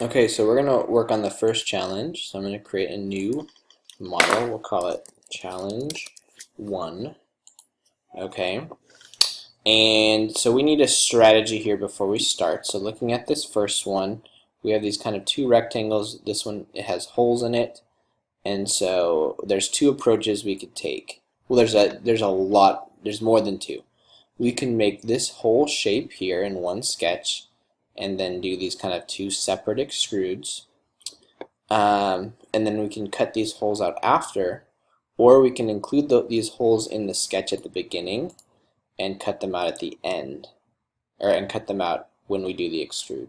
Okay, so we're gonna work on the first challenge. So I'm gonna create a new model. We'll call it challenge 1. Okay, and so we need a strategy here before we start. So looking at this first one, we have these kind of two rectangles. This one, it has holes in it, and so there's two approaches we could take. Well, there's more than two. We can make this whole shape here in one sketch and then do these kind of two separate extrudes. And then we can cut these holes out after, or we can include these holes in the sketch at the beginning and cut them out at the end, and cut them out when we do the extrude.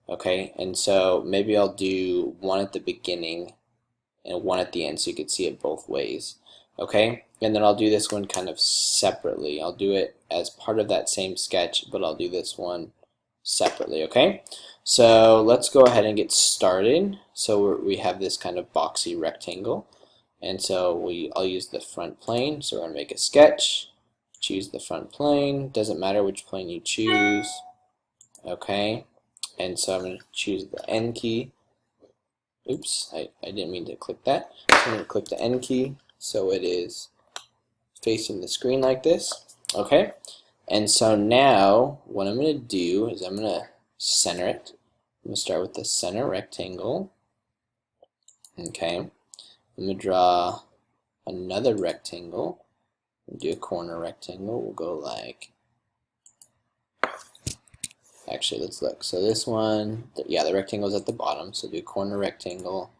Okay, and so maybe I'll do one at the beginning and one at the end so you can see it both ways. Okay, and then I'll do this one kind of separately. I'll do it as part of that same sketch, but I'll do this one separately. Okay, so let's go ahead and get started. So we have this kind of boxy rectangle, and so I'll use the front plane. So we're going to make a sketch, choose the front plane, doesn't matter which plane you choose. Okay, and so I'm going to choose the N key. Oops, I didn't mean to click that. So I'm going to click the N key so it is facing the screen like this. Okay, and so now what I'm going to do is I'm going to center it. I'm going to start with the center rectangle. Okay, I'm going to draw another rectangle. Do a corner rectangle. We'll go like, actually let's look. So this one, yeah, the rectangle is at the bottom, so do a corner rectangle.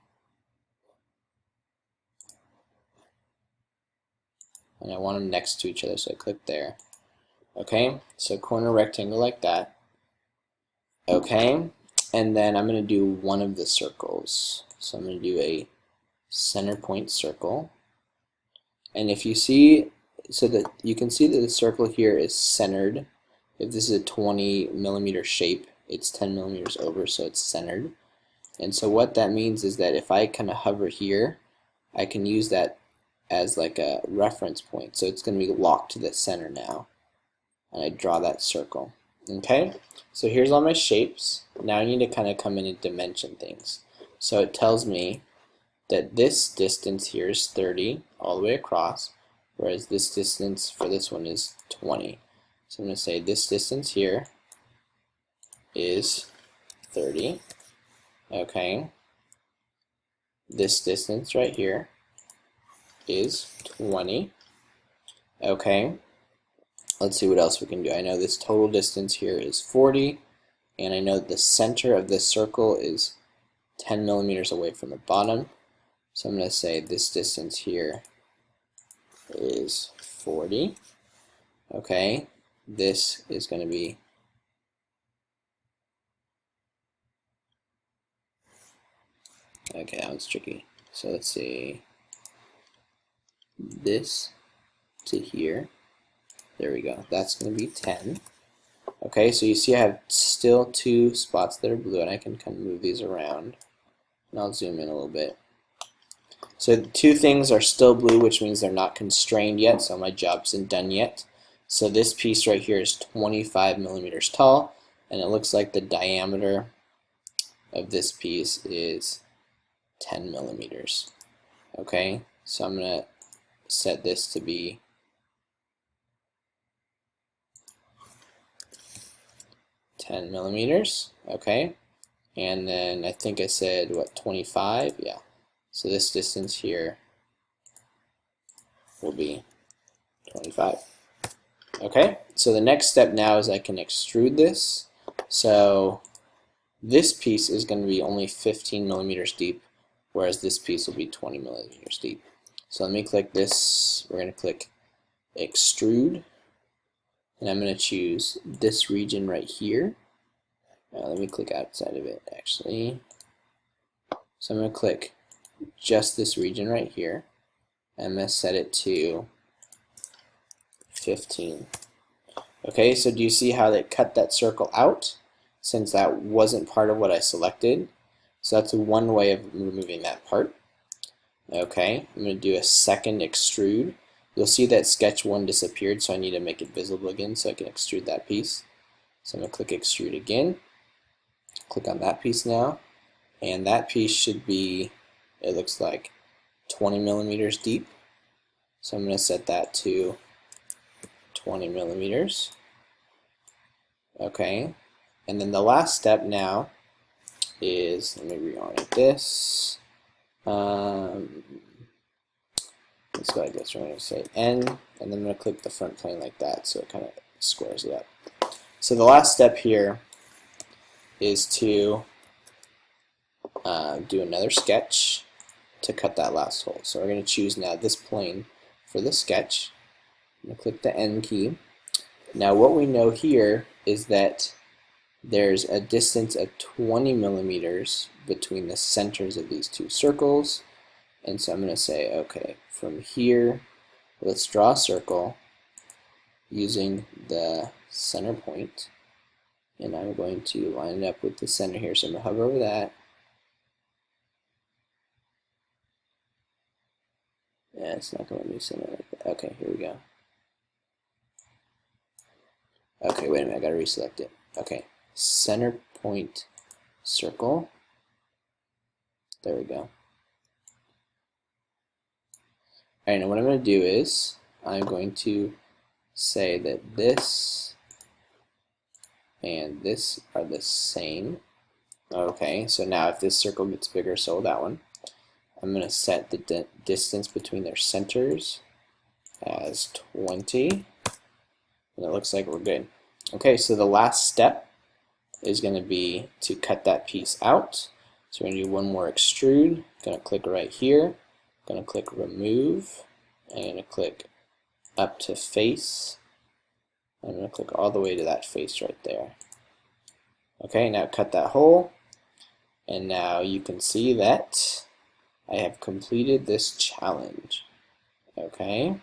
And I want them next to each other, so I click there. Okay, so corner rectangle like that. Okay, and then I'm going to do one of the circles. So I'm going to do a center point circle. And if you see, so that you can see that the circle here is centered. If this is a 20 millimeter shape, it's 10 millimeters over, so it's centered. And so what that means is that if I kind of hover here, I can use that as like a reference point. So it's going to be locked to the center now. And I draw that circle. Okay, so here's all my shapes. Now I need to kind of come in and dimension things. So it tells me that this distance here is 30 all the way across, whereas this distance for this one is 20. So I'm going to say this distance here is 30. Okay, this distance right here is 20. Okay, let's see what else we can do. I know this total distance here is 40, and I know the center of this circle is 10 millimeters away from the bottom. So I'm going to say this distance here is 40. Okay, this is going to be that one's tricky. So let's see, this to here. There we go. That's going to be 10. Okay, so you see I have still two spots that are blue, and I can kind of move these around. And I'll zoom in a little bit. So the two things are still blue, which means they're not constrained yet, so my job isn't done yet. So this piece right here is 25 millimeters tall, and it looks like the diameter of this piece is 10 millimeters. Okay, so I'm going to set this to be 10 millimeters. Okay, and then I think I said, what, 25? Yeah. So this distance here will be 25. Okay, so the next step now is I can extrude this. So this piece is going to be only 15 millimeters deep, whereas this piece will be 20 millimeters deep. So let me click this. We're going to click extrude, and I'm going to choose this region right here. Let me click outside of it actually. So I'm going to click just this region right here. I'm going to set it to 15. Okay, so do you see how they cut that circle out since that wasn't part of what I selected? So that's one way of removing that part. Okay, I'm going to do a second extrude. You'll see that sketch 1 disappeared, so I need to make it visible again so I can extrude that piece. So I'm going to click extrude again. Click on that piece now. and that piece should be, it looks like 20 millimeters deep. So I'm going to set that to 20 millimeters. Okay, and then the last step now is, let me reorient this. Let's go like this. We're going to say N, and then I'm going to click the front plane like that so it kind of squares it up. So the last step here is to do another sketch to cut that last hole. So we're going to choose now this plane for the sketch. I'm going to click the N key. Now what we know here is that there's a distance of 20 millimeters between the centers of these two circles. And so I'm going to say, okay, from here, let's draw a circle using the center point. And I'm going to line it up with the center here. So I'm going to hover over that. Yeah, it's not going to let me center like that. Okay, here we go. Okay, wait a minute, I gotta reselect it. Okay, center point circle. There we go. Alright, now what I'm going to do is I'm going to say that this and this are the same. Okay, so now if this circle gets bigger, so will that one. I'm going to set the distance between their centers as 20, and it looks like we're good. Okay, so the last step is going to be to cut that piece out. So we're going to do one more extrude. Going to click right here. Going to click remove. I'm going to click up to face. I'm going to click all the way to that face right there. Okay, now cut that hole. And now you can see that I have completed this challenge. Okay.